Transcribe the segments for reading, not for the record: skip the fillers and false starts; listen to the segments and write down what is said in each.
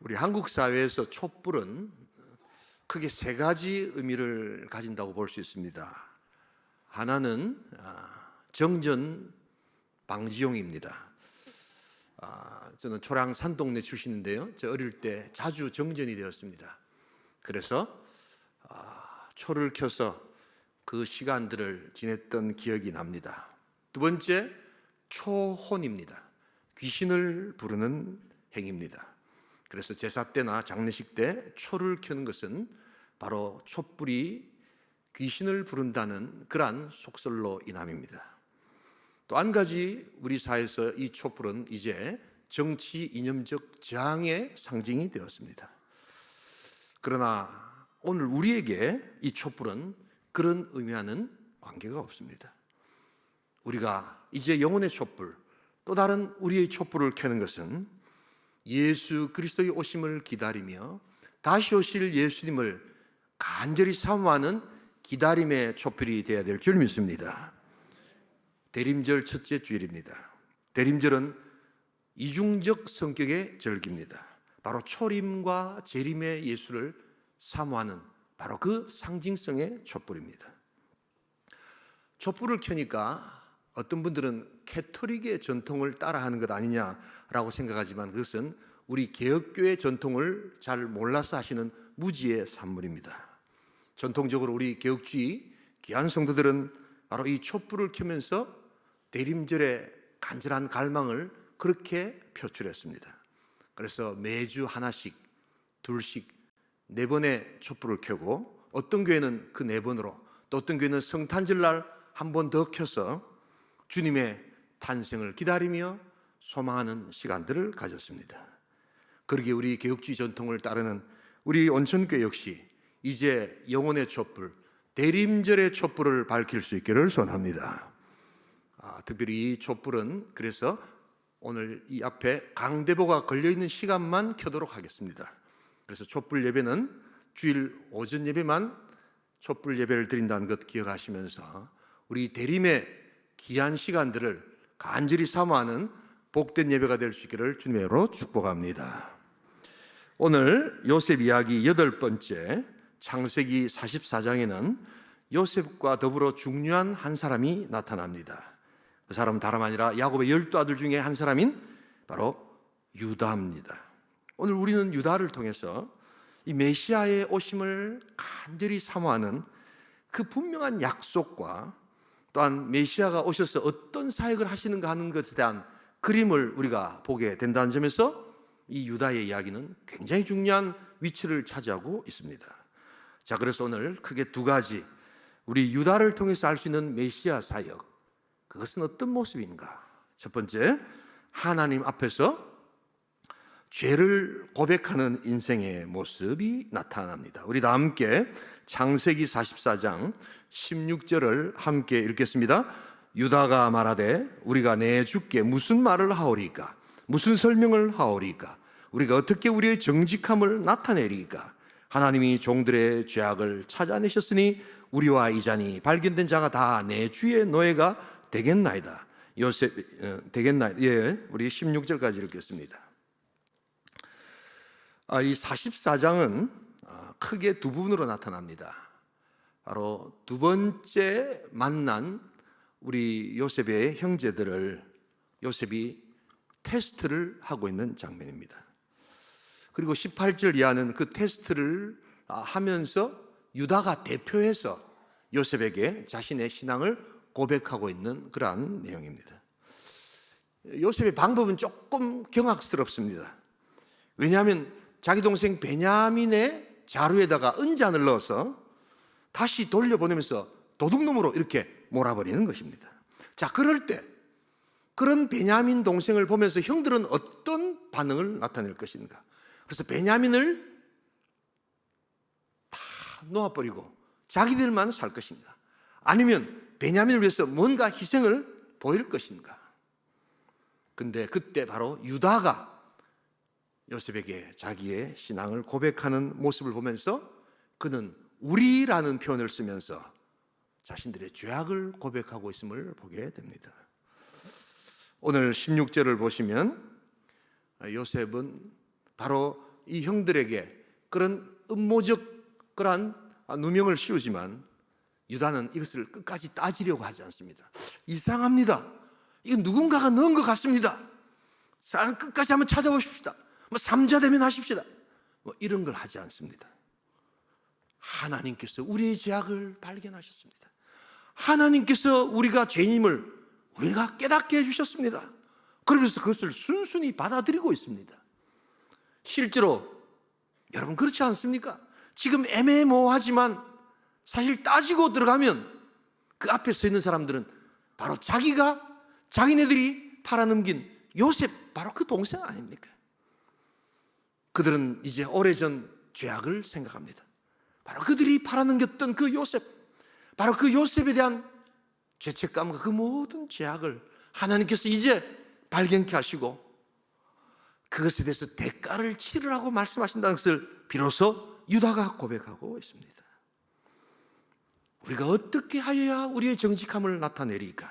우리 한국 사회에서 촛불은 크게 세 가지 의미를 가진다고 볼 수 있습니다. 하나는 정전 방지용입니다. 저는 초량 산동네 출신인데요, 저 어릴 때 자주 정전이 되었습니다. 그래서 초를 켜서 그 시간들을 지냈던 기억이 납니다. 두 번째, 초혼입니다. 귀신을 부르는 행위입니다. 그래서 제사 때나 장례식 때 초를 켜는 것은 바로 촛불이 귀신을 부른다는 그러한 속설로 인함입니다. 또 한 가지, 우리 사회에서 이 촛불은 이제 정치 이념적 저항의 상징이 되었습니다. 그러나 오늘 우리에게 이 촛불은 그런 의미와는 관계가 없습니다. 우리가 이제 영혼의 촛불, 또 다른 우리의 촛불을 켜는 것은 예수 그리스도의 오심을 기다리며 다시 오실 예수님을 간절히 사모하는 기다림의 촛불이 되어야 될 줄 믿습니다. 대림절 첫째 주일입니다. 대림절은 이중적 성격의 절기입니다. 바로 초림과 재림의 예수를 사모하는 바로 그 상징성의 촛불입니다. 촛불을 켜니까 어떤 분들은 캐토릭의 전통을 따라하는 것 아니냐라고 생각하지만 그것은 우리 개혁교회 전통을 잘 몰라서 하시는 무지의 산물입니다. 전통적으로 우리 개혁주의 귀한 성도들은 바로 이 촛불을 켜면서 대림절의 간절한 갈망을 그렇게 표출했습니다. 그래서 매주 하나씩, 둘씩, 4번의 촛불을 켜고, 어떤 교회는 그 4번으로, 또 어떤 교회는 성탄절날 한 번 더 켜서 주님의 탄생을 기다리며 소망하는 시간들을 가졌습니다. 그러기에 우리 개혁주의 전통을 따르는 우리 온천교회 역시 이제 영혼의 촛불, 대림절의 촛불을 밝힐 수 있기를 소원합니다. 특별히 이 촛불은 그래서 오늘 이 앞에 강대보가 걸려있는 시간만 켜도록 하겠습니다. 그래서 촛불 예배는 주일 오전 예배만 촛불 예배를 드린다는 것 기억하시면서 우리 대림의 귀한 시간들을 간절히 사모하는 복된 예배가 될 수 있기를 주님의 이름으로 축복합니다. 오늘 요셉 이야기 8번째, 창세기 44장에는 요셉과 더불어 중요한 한 사람이 나타납니다. 그 사람은 다름 아니라 야곱의 12아들 중에 한 사람인 바로 유다입니다. 오늘 우리는 유다를 통해서 이 메시아의 오심을 간절히 사모하는 그 분명한 약속과 또한 메시아가 오셔서 어떤 사역을 하시는가 하는 것에 대한 그림을 우리가 보게 된다는 점에서 이 유다의 이야기는 굉장히 중요한 위치를 차지하고 있습니다. 자, 그래서 오늘 크게 2가지, 우리 유다를 통해서 알 수 있는 메시아 사역, 그것은 어떤 모습인가? 첫 번째, 하나님 앞에서 죄를 고백하는 인생의 모습이 나타납니다. 우리 다 함께 창세기 44장 16절을 함께 읽겠습니다. 유다가 말하되 우리가 내 주께 무슨 말을 하오리까? 무슨 설명을 하오리까? 우리가 어떻게 우리의 정직함을 나타내리까? 하나님이 종들의 죄악을 찾아내셨으니 우리와 이 잔이 발견된 자가 다 내 주의 노예가 되겠나이다. 요셉 되겠나이다. 예, 우리 16절까지 읽겠습니다. 이 44장은 크게 2부분으로 나타납니다. 바로 2번째 만난 우리 요셉의 형제들을 요셉이 테스트를 하고 있는 장면입니다. 그리고 18절 이하는 그 테스트를 하면서 유다가 대표해서 요셉에게 자신의 신앙을 고백하고 있는 그러한 내용입니다. 요셉의 방법은 조금 경악스럽습니다. 왜냐하면 자기 동생 베냐민의 자루에다가 은잔을 넣어서 다시 돌려보내면서 도둑놈으로 이렇게 몰아버리는 것입니다. 자, 그럴 때 그런 베냐민 동생을 보면서 형들은 어떤 반응을 나타낼 것인가? 그래서 베냐민을 다 놓아버리고 자기들만 살 것인가? 아니면 베냐민을 위해서 뭔가 희생을 보일 것인가? 근데 그때 바로 유다가 요셉에게 자기의 신앙을 고백하는 모습을 보면서 그는 우리라는 표현을 쓰면서 자신들의 죄악을 고백하고 있음을 보게 됩니다. 오늘 16절을 보시면 요셉은 바로 이 형들에게 그런 음모적 그러한 누명을 씌우지만 유다는 이것을 끝까지 따지려고 하지 않습니다. 이상합니다. 이건 누군가가 넣은 것 같습니다. 자, 끝까지 한번 찾아보십시다. 삼자대면 하십시다. 이런 걸 하지 않습니다. 하나님께서 우리의 죄악을 발견하셨습니다. 하나님께서 우리가 죄인임을 우리가 깨닫게 해주셨습니다. 그러면서 그것을 순순히 받아들이고 있습니다. 실제로 여러분 그렇지 않습니까? 지금 애매모호하지만 사실 따지고 들어가면 그 앞에 서 있는 사람들은 바로 자기네들이 팔아넘긴 요셉, 바로 그 동생 아닙니까? 그들은 이제 오래전 죄악을 생각합니다. 바로 그들이 팔아넘겼던 그 요셉, 바로 그 요셉에 대한 죄책감과 그 모든 죄악을 하나님께서 이제 발견케 하시고 그것에 대해서 대가를 치르라고 말씀하신다는 것을 비로소 유다가 고백하고 있습니다. 우리가 어떻게 하여야 우리의 정직함을 나타내리까?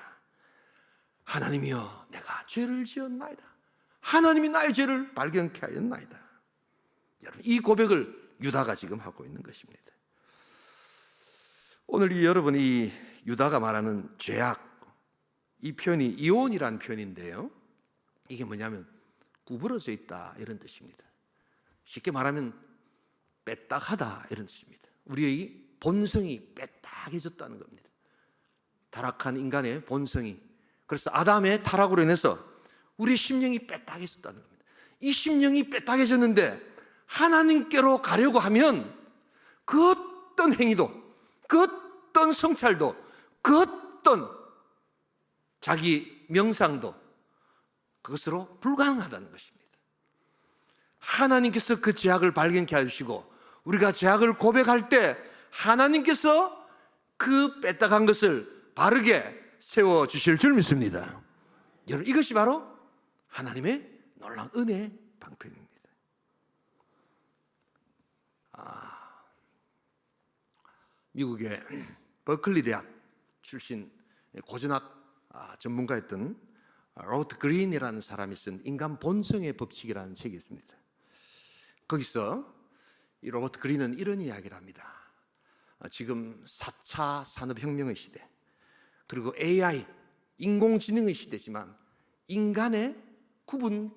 하나님이여, 내가 죄를 지었나이다. 하나님이 나의 죄를 발견케 하였나이다. 여러분, 이 고백을 유다가 지금 하고 있는 것입니다. 오늘 여러분이 유다가 말하는 죄악, 이 표현이 이온이라는 표현인데요, 이게 뭐냐면 구부러져 있다 이런 뜻입니다. 쉽게 말하면 빼딱하다 이런 뜻입니다. 우리의 본성이 빼딱해졌다는 겁니다. 타락한 인간의 본성이, 그래서 아담의 타락으로 인해서 우리 심령이 빼딱해졌다는 겁니다. 이 심령이 빼딱해졌는데 하나님께로 가려고 하면 그 어떤 행위도, 그 어떤 성찰도, 그 어떤 자기 명상도 그것으로 불가능하다는 것입니다. 하나님께서 그 죄악을 발견케 해주시고 우리가 죄악을 고백할 때 하나님께서 그 뺐다간 것을 바르게 세워주실 줄 믿습니다. 여러분, 이것이 바로 하나님의 놀라운 은혜의 방편입니다. 미국의 버클리 대학 출신 고전학 전문가였던 로버트 그린이라는 사람이 쓴 인간 본성의 법칙이라는 책이 있습니다. 거기서 이 로버트 그린은 이런 이야기를 합니다. 지금 4차 산업혁명의 시대, 그리고 AI, 인공지능의 시대지만 인간의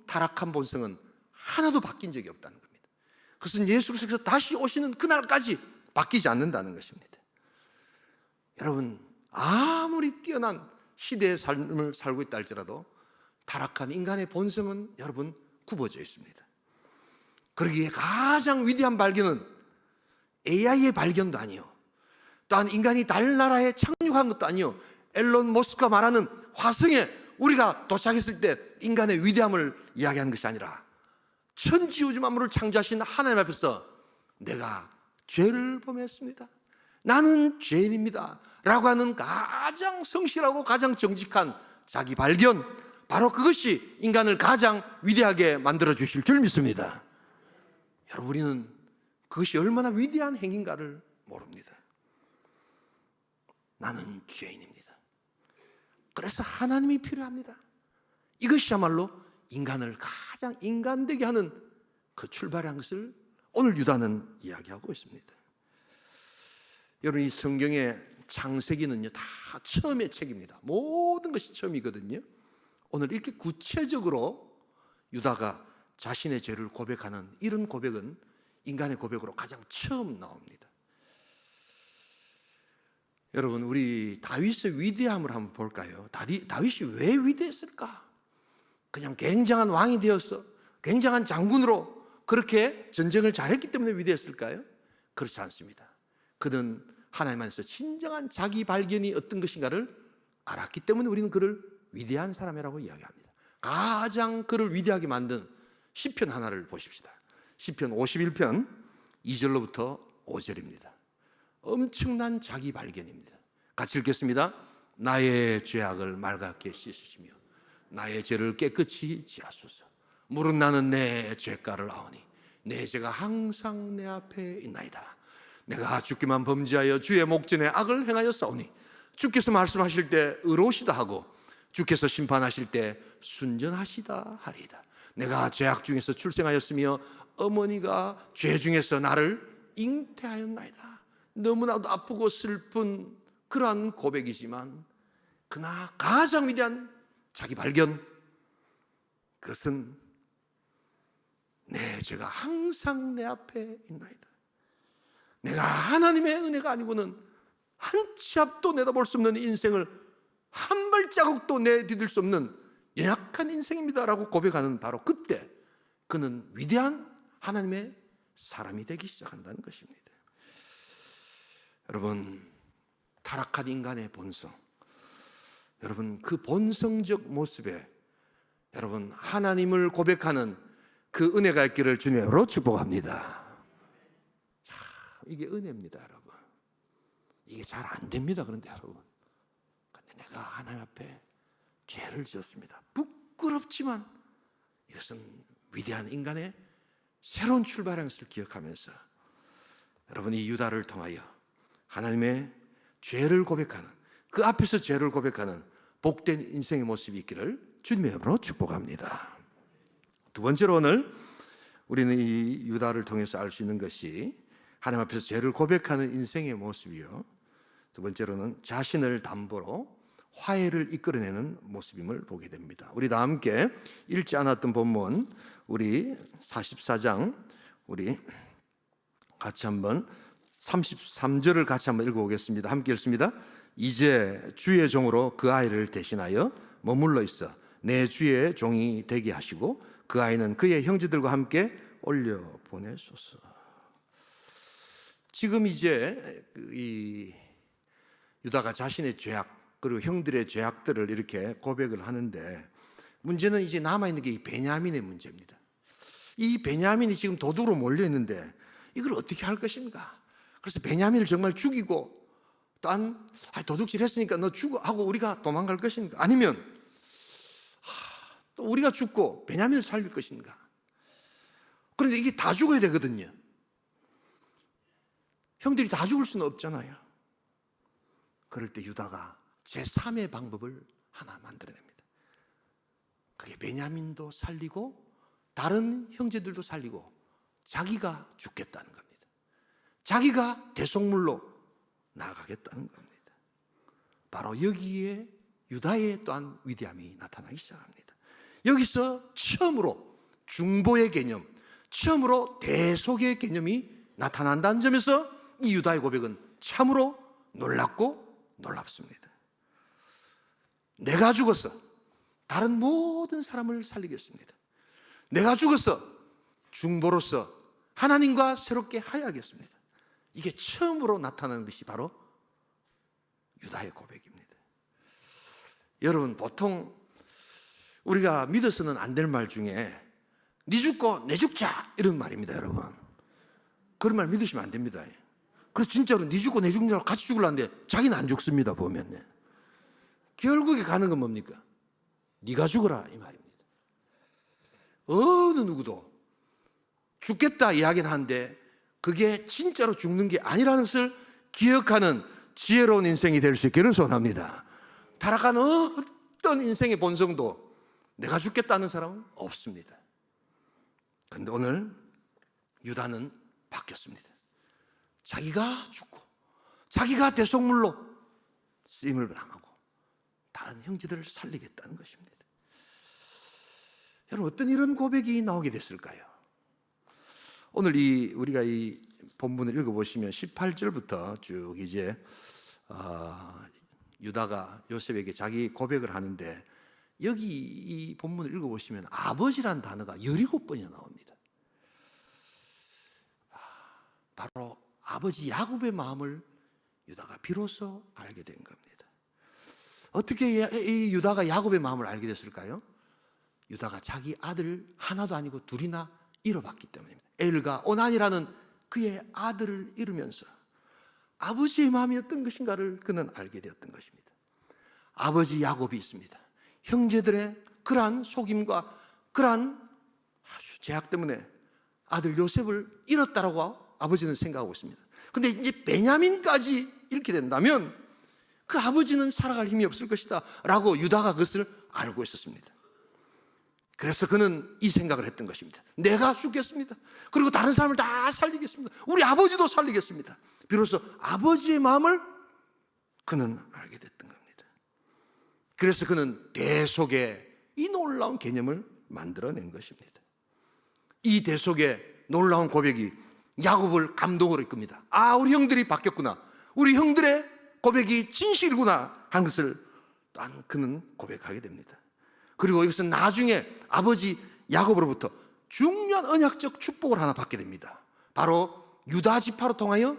타락한 본성은 하나도 바뀐 적이 없다는 겁니다. 그것은 예수 그리스도께서 다시 오시는 그날까지 바뀌지 않는다는 것입니다. 여러분, 아무리 뛰어난 시대의 삶을 살고 있다 할지라도 타락한 인간의 본성은 여러분 굽어져 있습니다. 그러기에 가장 위대한 발견은 AI의 발견도 아니요, 또한 인간이 달나라에 착륙한 것도 아니요, 앨런 머스크가 말하는 화성에 우리가 도착했을 때 인간의 위대함을 이야기하는 것이 아니라 천지우주 만물을 창조하신 하나님 앞에서 내가 죄를 범했습니다, 나는 죄인입니다 라고 하는 가장 성실하고 가장 정직한 자기 발견, 바로 그것이 인간을 가장 위대하게 만들어 주실 줄 믿습니다. 여러분, 우리는 그것이 얼마나 위대한 행인가를 모릅니다. 나는 죄인입니다. 그래서 하나님이 필요합니다. 이것이야말로 인간을 가장 인간되게 하는 그 출발한 것을 오늘 유다는 이야기하고 있습니다. 여러분, 이 성경의 창세기는요 다 처음의 책입니다. 모든 것이 처음이거든요. 오늘 이렇게 구체적으로 유다가 자신의 죄를 고백하는 이런 고백은 인간의 고백으로 가장 처음 나옵니다. 여러분, 우리 다윗의 위대함을 한번 볼까요? 다윗이 왜 위대했을까? 그냥 굉장한 왕이 되어서 굉장한 장군으로 그렇게 전쟁을 잘했기 때문에 위대했을까요? 그렇지 않습니다. 그는 하나님 안에서 진정한 자기 발견이 어떤 것인가를 알았기 때문에 우리는 그를 위대한 사람이라고 이야기합니다. 가장 그를 위대하게 만든 시편 하나를 보십시다. 시편 51편 2절로부터 5절입니다. 엄청난 자기 발견입니다. 같이 읽겠습니다. 나의 죄악을 맑게 씻으시며 나의 죄를 깨끗이 지하소서. 무릇 나는 내 죄가를 아오니 내 죄가 항상 내 앞에 있나이다. 내가 주께만 범죄하여 주의 목전에 악을 행하였사오니 주께서 말씀하실 때 의로우시다 하고 주께서 심판하실 때 순전하시다 하리이다. 내가 죄악 중에서 출생하였으며 어머니가 죄 중에서 나를 잉태하였나이다. 너무나도 아프고 슬픈 그러한 고백이지만 그러나 가장 위대한 자기 발견, 그것은 내 죄가 항상 내 앞에 있나이다. 내가 하나님의 은혜가 아니고는 한 치 앞도 내다볼 수 없는 인생을 한 발자국도 내디딜 수 없는 연약한 인생입니다라고 고백하는 바로 그때 그는 위대한 하나님의 사람이 되기 시작한다는 것입니다. 여러분, 타락한 인간의 본성, 여러분 그 본성적 모습에 여러분 하나님을 고백하는 그 은혜가 있기를 주님으로 축복합니다. 자, 이게 은혜입니다, 여러분. 이게 잘 안 됩니다. 그런데 여러분, 근데 내가 하나님 앞에 죄를 지었습니다. 부끄럽지만 이것은 위대한 인간의 새로운 출발의 것을 기억하면서 여러분 이 유다를 통하여 하나님의 죄를 고백하는, 그 앞에서 죄를 고백하는 복된 인생의 모습이 있기를 주님의 이름으로 축복합니다. 두 번째로 오늘 우리는 이 유다를 통해서 알 수 있는 것이 하나님 앞에서 죄를 고백하는 인생의 모습이요, 두 번째로는 자신을 담보로 화해를 이끌어내는 모습임을 보게 됩니다. 우리 다 함께 읽지 않았던 본문, 우리 44장 우리 같이 한번 33절을 같이 한번 읽어보겠습니다. 함께 읽습니다. 이제 주의 종으로 그 아이를 대신하여 머물러 있어 내 주의 종이 되게 하시고 그 아이는 그의 형제들과 함께 올려 보내소서. 지금 이제 이 유다가 자신의 죄악 그리고 형들의 죄악들을 이렇게 고백을 하는데, 문제는 이제 남아있는 게 이 베냐민의 문제입니다. 이 베냐민이 지금 도둑으로 몰려있는데 이걸 어떻게 할 것인가. 그래서 베냐민을 정말 죽이고 또한 도둑질 했으니까 너 죽어 하고 우리가 도망갈 것인가, 아니면 또 우리가 죽고 베냐민을 살릴 것인가. 그런데 이게 다 죽어야 되거든요. 형들이 다 죽을 수는 없잖아요. 그럴 때 유다가 제3의 방법을 하나 만들어냅니다. 그게 베냐민도 살리고 다른 형제들도 살리고 자기가 죽겠다는 겁니다. 자기가 대속물로 나아가겠다는 겁니다. 바로 여기에 유다의 또한 위대함이 나타나기 시작합니다. 여기서 처음으로 중보의 개념, 처음으로 대속의 개념이 나타난다는 점에서 이 유다의 고백은 참으로 놀랍고 놀랍습니다. 내가 죽어서 다른 모든 사람을 살리겠습니다. 내가 죽어서 중보로서 하나님과 새롭게 하야하겠습니다. 이게 처음으로 나타나는 것이 바로 유다의 고백입니다. 여러분, 보통 우리가 믿어서는 안 될 말 중에 네 죽고 내 죽자 이런 말입니다. 여러분, 그런 말 믿으시면 안 됩니다. 그래서 진짜로 네 죽고 내 죽냐고 같이 죽으려는데 자기는 안 죽습니다. 보면 결국에 가는 건 뭡니까? 네가 죽어라 이 말입니다. 어느 누구도 죽겠다 이야기는 하는데 그게 진짜로 죽는 게 아니라는 것을 기억하는 지혜로운 인생이 될 수 있기를 소원합니다. 타락한 어떤 인생의 본성도 내가 죽겠다는 사람은 없습니다. 그런데 오늘 유다는 바뀌었습니다. 자기가 죽고 자기가 대속물로 쓰임을 당하고 다른 형제들을 살리겠다는 것입니다. 여러분, 어떤 이런 고백이 나오게 됐을까요? 오늘 우리가 이 본문을 읽어보시면 18절부터 쭉 이제 유다가 요셉에게 자기 고백을 하는데, 여기 이 본문을 읽어보시면 아버지란 단어가 17번이나 나옵니다. 바로 아버지 야곱의 마음을 유다가 비로소 알게 된 겁니다. 어떻게 이 유다가 야곱의 마음을 알게 됐을까요? 유다가 자기 아들 하나도 아니고 둘이나 잃어봤기 때문입니다. 엘과 오난이라는 그의 아들을 잃으면서 아버지의 마음이 어떤 것인가를 그는 알게 되었던 것입니다. 아버지 야곱이 있습니다. 형제들의 그러한 속임과 그러한 아주 죄악 때문에 아들 요셉을 잃었다라고 아버지는 생각하고 있습니다. 그런데 이제 베냐민까지 잃게 된다면 그 아버지는 살아갈 힘이 없을 것이다 라고 유다가 그것을 알고 있었습니다. 그래서 그는 이 생각을 했던 것입니다. 내가 죽겠습니다. 그리고 다른 사람을 다 살리겠습니다. 우리 아버지도 살리겠습니다. 비로소 아버지의 마음을 그는 알게 됐던 겁니다. 그래서 그는 대속의 이 놀라운 개념을 만들어낸 것입니다. 이 대속의 놀라운 고백이 야곱을 감동으로 이끕니다. 아, 우리 형들이 바뀌었구나. 우리 형들의 고백이 진실이구나 한 것을 또한 그는 고백하게 됩니다. 그리고 이것은 나중에 아버지 야곱으로부터 중요한 언약적 축복을 하나 받게 됩니다. 바로 유다 지파로 통하여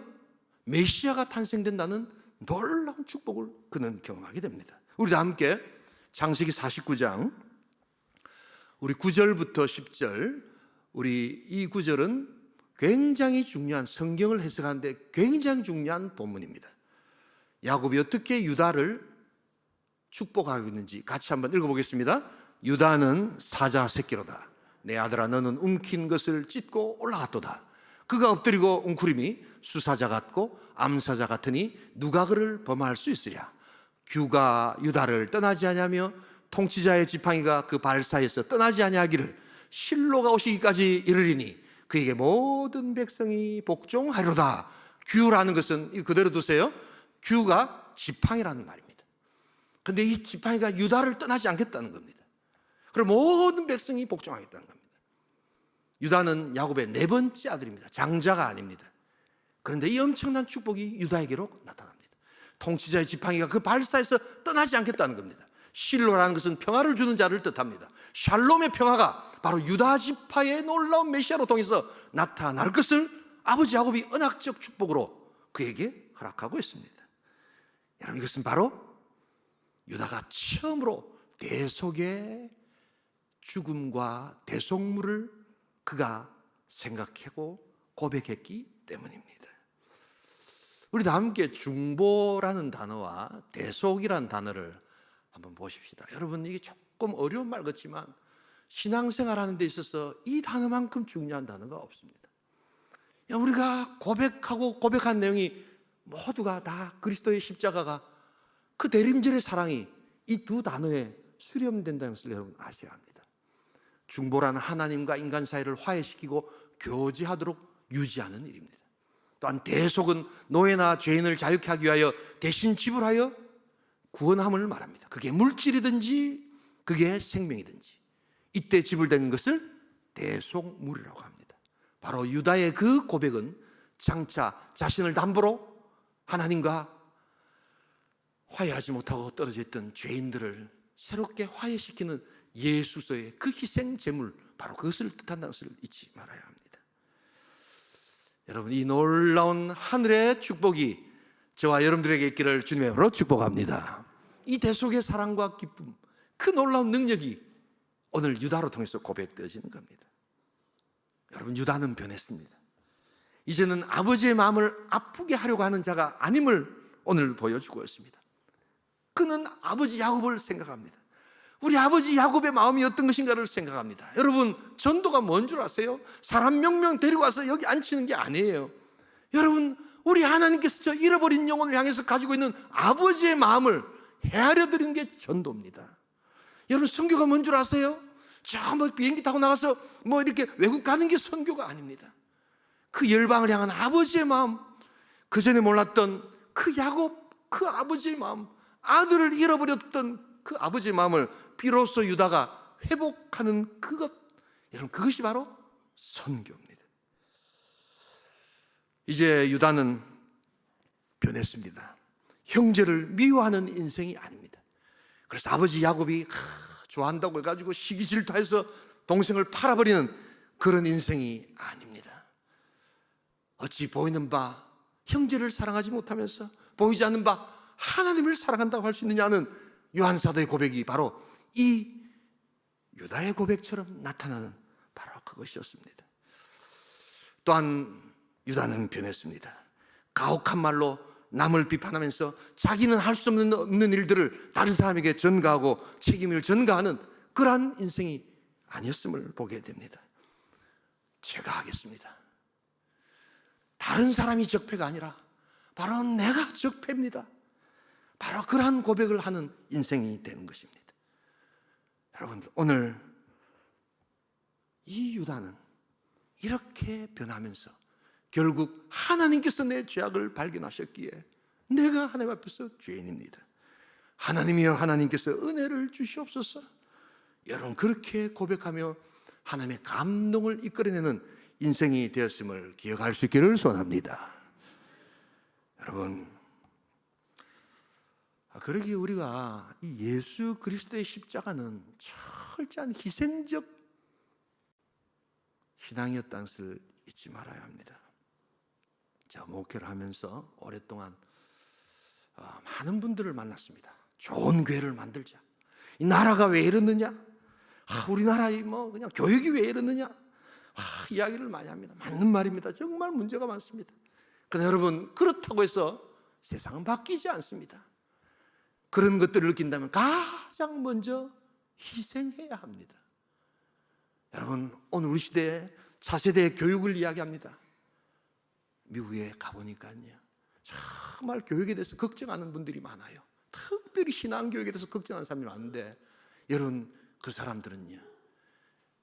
메시아가 탄생된다는 놀라운 축복을 그는 경험하게 됩니다. 우리 다 함께 창세기 49장 우리 9절부터 10절, 우리 이 구절은 굉장히 중요한, 성경을 해석하는데 굉장히 중요한 본문입니다. 야곱이 어떻게 유다를 축복하고 있는지 같이 한번 읽어보겠습니다. 유다는 사자 새끼로다. 내 아들아, 너는 움킨 것을 찢고 올라갔도다. 그가 엎드리고 웅크림이 수사자 같고 암사자 같으니 누가 그를 범할 수 있으랴. 규가 유다를 떠나지 아니하며 통치자의 지팡이가 그 발사에서 떠나지 아니하기를 실로가 오시기까지 이르리니 그에게 모든 백성이 복종하리로다. 규라는 것은 그대로 두세요. 규가 지팡이라는 말입니다. 근데 이 지팡이가 유다를 떠나지 않겠다는 겁니다. 그럼 모든 백성이 복종하겠다는 겁니다. 유다는 야곱의 네 번째 아들입니다. 장자가 아닙니다. 그런데 이 엄청난 축복이 유다에게로 나타납니다. 통치자의 지팡이가 그 발사에서 떠나지 않겠다는 겁니다. 실로라는 것은 평화를 주는 자를 뜻합니다. 샬롬의 평화가 바로 유다 지파의 놀라운 메시아로 통해서 나타날 것을 아버지 야곱이 언약적 축복으로 그에게 허락하고 있습니다. 여러분, 이것은 바로 유다가 처음으로 대속의 죽음과 대속물을 그가 생각하고 고백했기 때문입니다. 우리 다 함께 중보라는 단어와 대속이라는 단어를 한번 보십시다. 여러분, 이게 조금 어려운 말 같지만 신앙생활하는 데 있어서 이 단어만큼 중요한 단어가 없습니다. 우리가 고백하고 고백한 내용이 모두가 다 그리스도의 십자가가 그 대림절의 사랑이 이 두 단어에 수렴된다는 것을 여러분 아셔야 합니다. 중보라는 하나님과 인간 사이를 화해시키고 교제하도록 유지하는 일입니다. 또한 대속은 노예나 죄인을 자유케 하기 위하여 대신 지불하여 구원함을 말합니다. 그게 물질이든지 그게 생명이든지 이때 지불된 것을 대속물이라고 합니다. 바로 유다의 그 고백은 장차 자신을 담보로 하나님과 화해하지 못하고 떨어져 있던 죄인들을 새롭게 화해시키는 예수서의 그 희생 제물, 바로 그것을 뜻한다는 것을 잊지 말아야 합니다. 여러분, 이 놀라운 하늘의 축복이 저와 여러분들에게 있기를 주님의 이름으로 축복합니다. 이 대속의 사랑과 기쁨, 그 놀라운 능력이 오늘 유다로 통해서 고백되어지는 겁니다. 여러분, 유다는 변했습니다. 이제는 아버지의 마음을 아프게 하려고 하는 자가 아님을 오늘 보여주고 있습니다. 그는 아버지 야곱을 생각합니다. 우리 아버지 야곱의 마음이 어떤 것인가를 생각합니다. 여러분, 전도가 뭔 줄 아세요? 사람 몇 명 데리고 와서 여기 앉히는 게 아니에요. 여러분, 우리 하나님께서 저 잃어버린 영혼을 향해서 가지고 있는 아버지의 마음을 헤아려 드리는 게 전도입니다. 여러분, 선교가 뭔 줄 아세요? 저 뭐 비행기 타고 나가서 뭐 이렇게 외국 가는 게 선교가 아닙니다. 그 열방을 향한 아버지의 마음, 그 전에 몰랐던 그 야곱, 그 아버지의 마음, 아들을 잃어버렸던 그 아버지의 마음을 비로소 유다가 회복하는 그것, 여러분, 그것이 바로 선교입니다. 이제 유다는 변했습니다. 형제를 미워하는 인생이 아닙니다. 그래서 아버지 야곱이 좋아한다고 해가지고 시기 질투해서 동생을 팔아버리는 그런 인생이 아닙니다. 어찌 보이는 바 형제를 사랑하지 못하면서 보이지 않는 바 하나님을 사랑한다고 할 수 있느냐는 요한사도의 고백이 바로 이 유다의 고백처럼 나타나는 바로 그것이었습니다. 또한 유다는 변했습니다. 가혹한 말로 남을 비판하면서 자기는 할 수 없는 일들을 다른 사람에게 전가하고 책임을 전가하는 그러한 인생이 아니었음을 보게 됩니다. 제가 하겠습니다. 다른 사람이 적폐가 아니라 바로 내가 적폐입니다. 바로 그러한 고백을 하는 인생이 되는 것입니다. 여러분, 오늘 이 유다는 이렇게 변하면서 결국 하나님께서 내 죄악을 발견하셨기에 내가 하나님 앞에서 죄인입니다. 하나님이여 하나님께서 은혜를 주시옵소서. 여러분 그렇게 고백하며 하나님의 감동을 이끌어내는 인생이 되었음을 기억할 수 있기를 소원합니다. 여러분 그러기에 우리가 이 예수 그리스도의 십자가는 철저한 희생적 신앙이었다는 것을 잊지 말아야 합니다. 제가 목회를 하면서 오랫동안 많은 분들을 만났습니다. 좋은 교회를 만들자. 이 나라가 왜 이러느냐? 우리나라 그냥 교육이 왜 이러느냐? 이야기를 많이 합니다. 맞는 말입니다. 정말 문제가 많습니다. 그러나 여러분 그렇다고 해서 세상은 바뀌지 않습니다. 그런 것들을 느낀다면 가장 먼저 희생해야 합니다. 여러분 오늘 우리 시대에 차세대 교육을 이야기합니다. 미국에 가보니까요 정말 교육에 대해서 걱정하는 분들이 많아요. 특별히 신앙교육에 대해서 걱정하는 사람이 많은데 여러분 그 사람들은요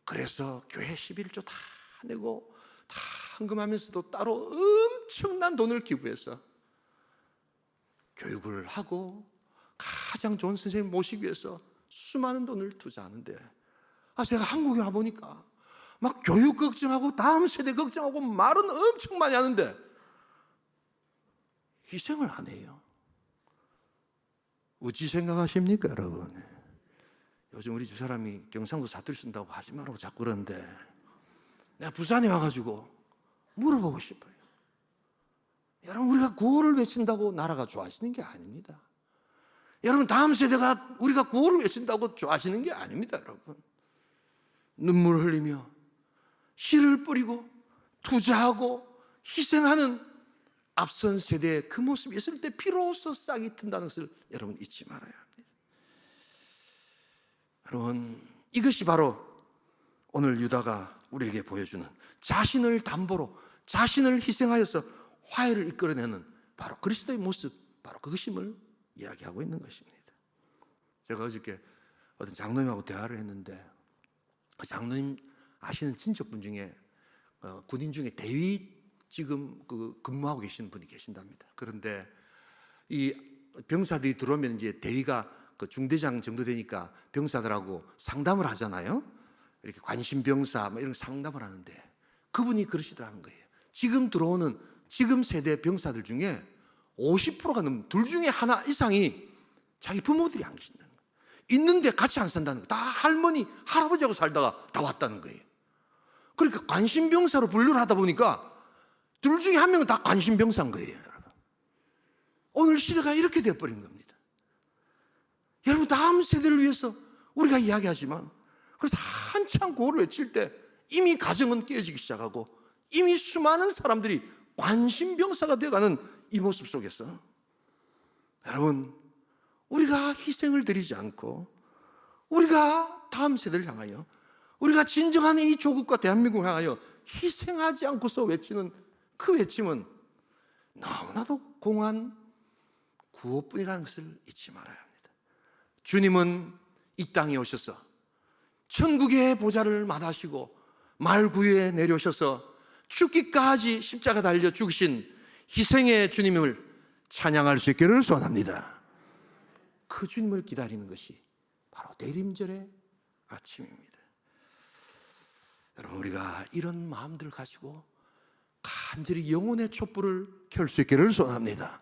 그래서 교회 11조 다 내고 다 헌금하면서도 따로 엄청난 돈을 기부해서 교육을 하고 가장 좋은 선생님 모시기 위해서 수많은 돈을 투자하는데 제가 한국에 와보니까 막 교육 걱정하고 다음 세대 걱정하고 말은 엄청 많이 하는데 희생을 안 해요. 어찌 생각하십니까 여러분? 요즘 우리 집사람이 경상도 사투리 쓴다고 하지 말라고 자꾸 그러는데 내가 부산에 와가지고 물어보고 싶어요. 여러분 우리가 구호를 외친다고 나라가 좋아지는 게 아닙니다. 여러분 다음 세대가 우리가 구호를 외친다고 좋아지는 게 아닙니다. 여러분 눈물 흘리며 씨를 뿌리고 투자하고 희생하는 앞선 세대의 그 모습이 있을 때 비로소 싹이 튼다는 것을 여러분 잊지 말아야 합니다. 여러분 이것이 바로 오늘 유다가 우리에게 보여주는 자신을 담보로 자신을 희생하여서 화해를 이끌어내는 바로 그리스도의 모습, 바로 그것임을 이야기하고 있는 것입니다. 제가 어저께 어떤 장로님하고 대화를 했는데 그 장로님 아시는 친척분 중에 군인 중에 대위 지금 근무하고 계시는 분이 계신답니다. 그런데 이 병사들이 들어오면 이제 대위가 그 중대장 정도 되니까 병사들하고 상담을 하잖아요. 이렇게 관심병사 이런 상담을 하는데 그분이 그러시더라는 거예요. 지금 들어오는 지금 세대 병사들 중에 50%가 넘는 둘 중에 하나 이상이 자기 부모들이 안 계신다는 거예요. 있는데 같이 안 산다는 거예요. 다 할머니, 할아버지하고 살다가 다 왔다는 거예요. 그러니까 관심병사로 분류를 하다 보니까 둘 중에 한 명은 다 관심병사인 거예요. 여러분. 오늘 시대가 이렇게 되어버린 겁니다. 여러분 다음 세대를 위해서 우리가 이야기하지만 그래서 한참 구호를 외칠 때 이미 가정은 깨어지기 시작하고 이미 수많은 사람들이 관심병사가 되어가는 이 모습 속에서 여러분 우리가 희생을 드리지 않고 우리가 다음 세대를 향하여 우리가 진정한 이 조국과 대한민국을 향하여 희생하지 않고서 외치는 그 외침은 너무나도 공한 구호뿐이라는 것을 잊지 말아야 합니다. 주님은 이 땅에 오셔서 천국의 보좌를 마다하시고 말구유에 내려오셔서 죽기까지 십자가 달려 죽으신 희생의 주님을 찬양할 수 있기를 소원합니다. 그 주님을 기다리는 것이 바로 대림절의 아침입니다. 여러분 우리가 이런 마음들을 가지고 간절히 영혼의 촛불을 켤 수 있기를 소원합니다.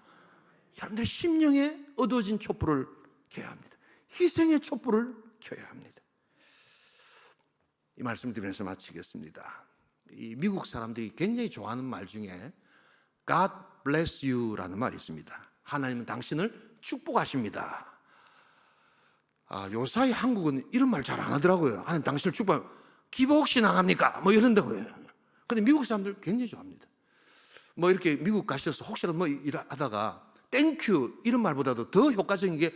여러분들 심령에 어두워진 촛불을 켜야 합니다. 희생의 촛불을 켜야 합니다. 이 말씀을 드리면서 마치겠습니다. 이 미국 사람들이 굉장히 좋아하는 말 중에 God bless you라는 말이 있습니다. 하나님은 당신을 축복하십니다. 요사이 한국은 이런 말 잘 안 하더라고요. 하나님 당신을 축복하면 기복신앙합니까? 이런다고요. 근데 미국 사람들 굉장히 좋아합니다. 이렇게 미국 가셔서 혹시라도 일하다가 땡큐 이런 말보다도 더 효과적인 게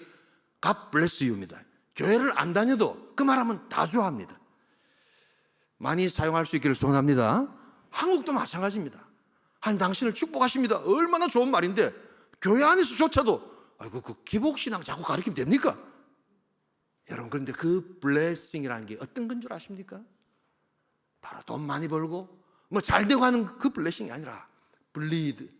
God bless you입니다. 교회를 안 다녀도 그 말하면 다 좋아합니다. 많이 사용할 수 있기를 소원합니다. 한국도 마찬가지입니다. 하나님 당신을 축복하십니다. 얼마나 좋은 말인데 교회 안에서조차도 아이고 그 기복신앙 자꾸 가르치면 됩니까? 여러분 그런데 그 blessing이라는 게 어떤 건 줄 아십니까? 바로 돈 많이 벌고 뭐 잘되고 하는 그 블레싱이 아니라 bleed,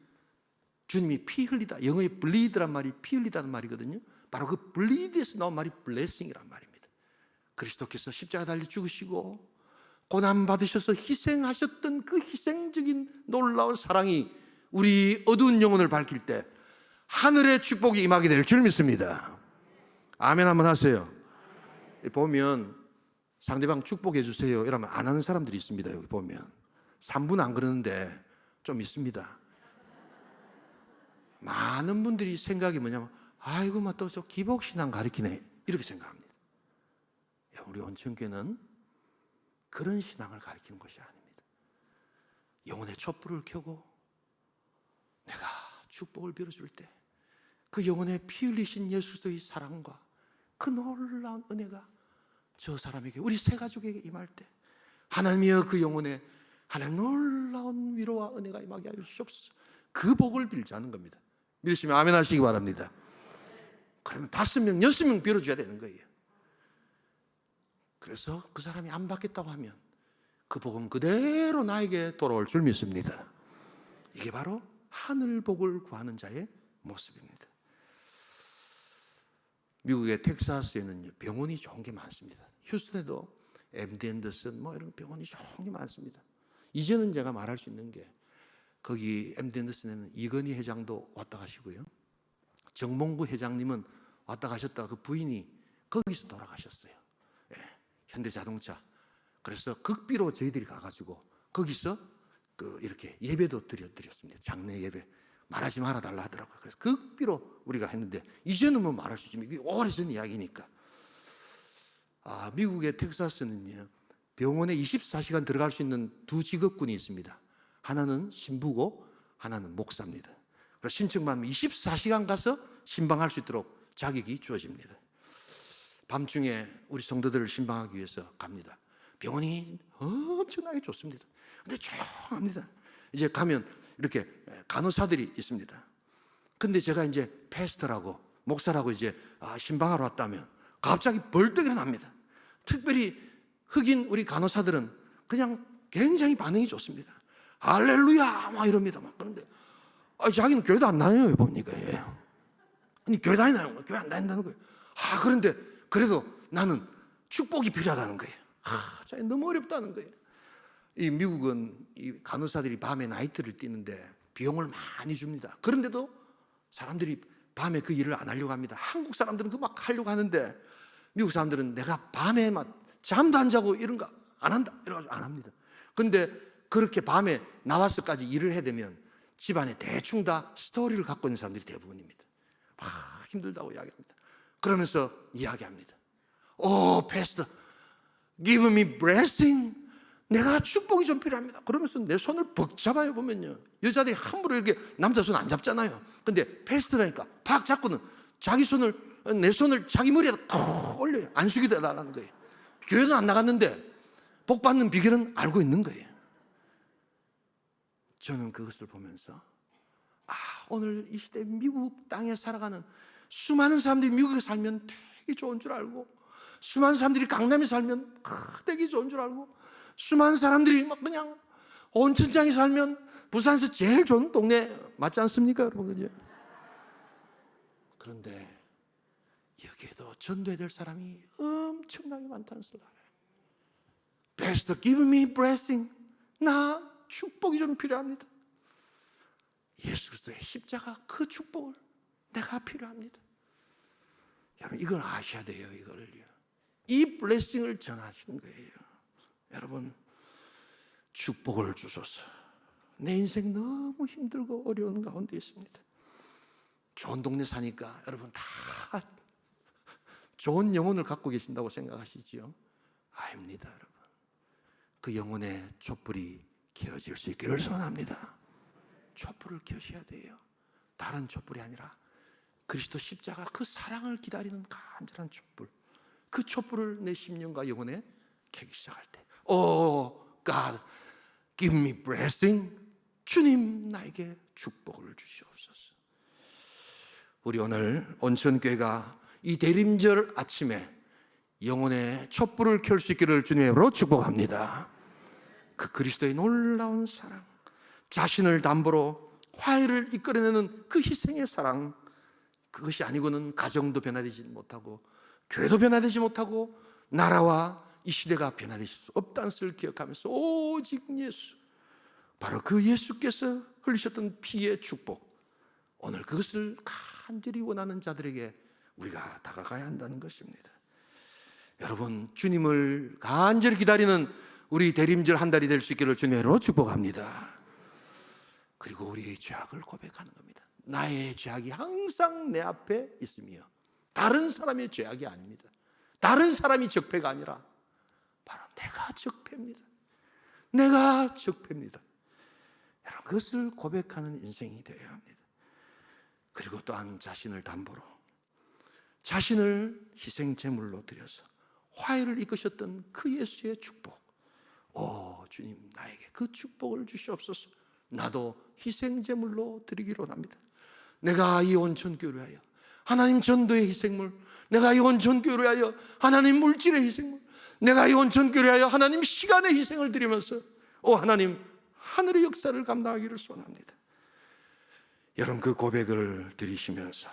주님이 피 흘리다, 영어의 bleed란 말이 피 흘리다는 말이거든요. 바로 그 bleed에서 나온 말이 blessing이란 말입니다. 그리스도께서 십자가 달려 죽으시고 고난 받으셔서 희생하셨던 그 희생적인 놀라운 사랑이 우리 어두운 영혼을 밝힐 때 하늘의 축복이 임하게 될 줄 믿습니다. 아멘 한번 하세요. 보면 상대방 축복해 주세요 이러면 안 하는 사람들이 있습니다. 여기 보면 3분 안 그러는데 좀 있습니다. 많은 분들이 생각이 뭐냐면 아이고 막 또 저 기복신앙 가리키네 이렇게 생각합니다. 우리 온천교회는 그런 신앙을 가리키는 것이 아닙니다. 영혼의 촛불을 켜고 내가 축복을 빌어줄 때 그 영혼에 피 흘리신 예수 그리스도의 사랑과 그 놀라운 은혜가 저 사람에게, 우리 세 가족에게 임할 때 하나님이여 그 영혼에 하나님 놀라운 위로와 은혜가 임하게 하여 주시옵소서. 그 복을 빌자는 겁니다. 믿으시면 아멘 하시기 바랍니다. 그러면 5명, 6명 빌어줘야 되는 거예요. 그래서 그 사람이 안 받겠다고 하면 그 복은 그대로 나에게 돌아올 줄 믿습니다. 이게 바로 하늘 복을 구하는 자의 모습입니다. 미국의 텍사스에는 병원이 좋은 게 많습니다. 휴스턴에도 MD 앤더슨 뭐 이런 병원이 좋은 게 많습니다. 이제는 제가 말할 수 있는 게 거기 MD 앤더슨에는 이건희 회장도 왔다 가시고요. 정몽구 회장님은 왔다 가셨다가 그 부인이 거기서 돌아가셨어요. 현대자동차. 그래서 극비로 저희들이 가가지고 거기서 이렇게 예배도 드렸습니다. 장례 예배. 말하지 말아달라 하더라고요. 그래서 극비로 우리가 했는데 이제는 뭐 말할 수 있지만 이게 오래전 이야기니까. 미국의 텍사스는요, 병원에 24시간 들어갈 수 있는 2 직업군이 있습니다. 하나는 신부고 하나는 목사입니다. 그래서 신청만 하면 24시간 가서 신방할 수 있도록 자격이 주어집니다. 밤중에 우리 성도들을 신방하기 위해서 갑니다. 병원이 엄청나게 좋습니다. 근데 조용합니다. 이제 가면 이렇게 간호사들이 있습니다. 근데 제가 이제 패스터라고 목사라고 이제 신방하러 왔다면 갑자기 벌떡 일어납니다. 특별히 흑인 우리 간호사들은 그냥 굉장히 반응이 좋습니다. 할렐루야 막 이럽니다. 막 그런데 자기는 교회도 안 다녀요 보니까. 아니 교회 다니나요? 교회 안 다닌다는 거예요. 그런데 그래도 나는 축복이 필요하다는 거예요. 너무 어렵다는 거예요. 이 미국은 이 간호사들이 밤에 나이트를 뛰는데 비용을 많이 줍니다. 그런데도 사람들이 밤에 그 일을 안 하려고 합니다. 한국 사람들은 그 막 하려고 하는데 미국 사람들은 내가 밤에 막 잠도 안 자고 이런 거 안 한다 이래가지고 안 합니다. 근데 그렇게 밤에 나와서까지 일을 해야 되면 집안에 대충 다 스토리를 갖고 있는 사람들이 대부분입니다. 막 힘들다고 이야기합니다. 그러면서 이야기합니다. 패스터, give me blessing. 내가 축복이 좀 필요합니다. 그러면서 내 손을 벅 잡아요. 보면요, 여자들이 함부로 이렇게 남자 손 안 잡잖아요. 근데 패스트라니까 박 잡고는 자기 손을, 내 손을 자기 머리에다 콕 올려요. 안수기도 해달라는 거예요. 교회는 안 나갔는데 복 받는 비결은 알고 있는 거예요. 저는 그것을 보면서 오늘 이 시대 미국 땅에 살아가는 수많은 사람들이 미국에 살면 되게 좋은 줄 알고, 수많은 사람들이 강남에 살면 되게 좋은 줄 알고, 수많은 사람들이 막 그냥 온천장에 살면 부산에서 제일 좋은 동네 맞지 않습니까, 여러분? 그죠? 그런데 여기에도 전도해야 될 사람이 엄청나게 많다는 것을 알아요. Pastor, give me blessing. 나 축복이 좀 필요합니다. 예수 그리스도의 십자가 그 축복을 내가 필요합니다. 여러분 이걸 아셔야 돼요. 이걸요. 이 블레싱을 전하시는 거예요. 여러분 축복을 주소서. 내 인생 너무 힘들고 어려운 가운데 있습니다. 좋은 동네 사니까 여러분 다 좋은 영혼을 갖고 계신다고 생각하시지요? 아닙니다. 여러분 그 영혼의 촛불이 켜질 수 있기를 소원합니다. 촛불을 켜셔야 돼요. 다른 촛불이 아니라 그리스도 십자가 그 사랑을 기다리는 간절한 촛불, 그 촛불을 내 심령과 영혼에 켜기 시작할 때 God, give me blessing. 주님 나에게 축복을 주시옵소서. 우리 오늘 온천교회가 이 대림절 아침에 영혼의 촛불을 켤 수 있기를 주님으로 축복합니다. 그 그리스도의 놀라운 사랑, 자신을 담보로 화해를 이끌어내는 그 희생의 사랑, 그것이 아니고는 가정도 변화되지 못하고 교회도 변화되지 못하고 나라와 이 시대가 변화될 수 없다는 것을 기억하면서 오직 예수, 바로 그 예수께서 흘리셨던 피의 축복, 오늘 그것을 간절히 원하는 자들에게 우리가 다가가야 한다는 것입니다. 여러분, 주님을 간절히 기다리는 우리 대림절 한 달이 될 수 있기를 주님으로 축복합니다. 그리고 우리의 죄악을 고백하는 겁니다. 나의 죄악이 항상 내 앞에 있으며 다른 사람의 죄악이 아닙니다. 다른 사람이 적폐가 아니라 바로 내가 적폐입니다. 내가 적폐입니다. 여러분, 그것을 고백하는 인생이 되어야 합니다. 그리고 또한 자신을 담보로, 자신을 희생제물로 드려서 화해를 이끄셨던 그 예수의 축복, 오 주님, 나에게 그 축복을 주시옵소서. 나도 희생제물로 드리기로 합니다. 내가 이 온천교회를 위하여 하나님 전도의 희생물, 내가 이 온천교회를 위하여 하나님 물질의 희생물, 내가 이 온천교회를 위하여 하나님 시간의 희생을 드리면서 오 하나님, 하늘의 역사를 감당하기를 소원합니다. 여러분, 그 고백을 드리시면서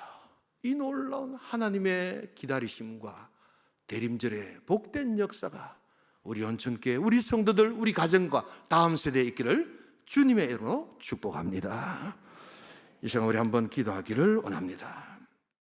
이 놀라운 하나님의 기다리심과 대림절의 복된 역사가 우리 온천교회, 우리 성도들, 우리 가정과 다음 세대에 있기를 주님의 이름으로 축복합니다. 이 시간 우리 한번 기도하기를 원합니다.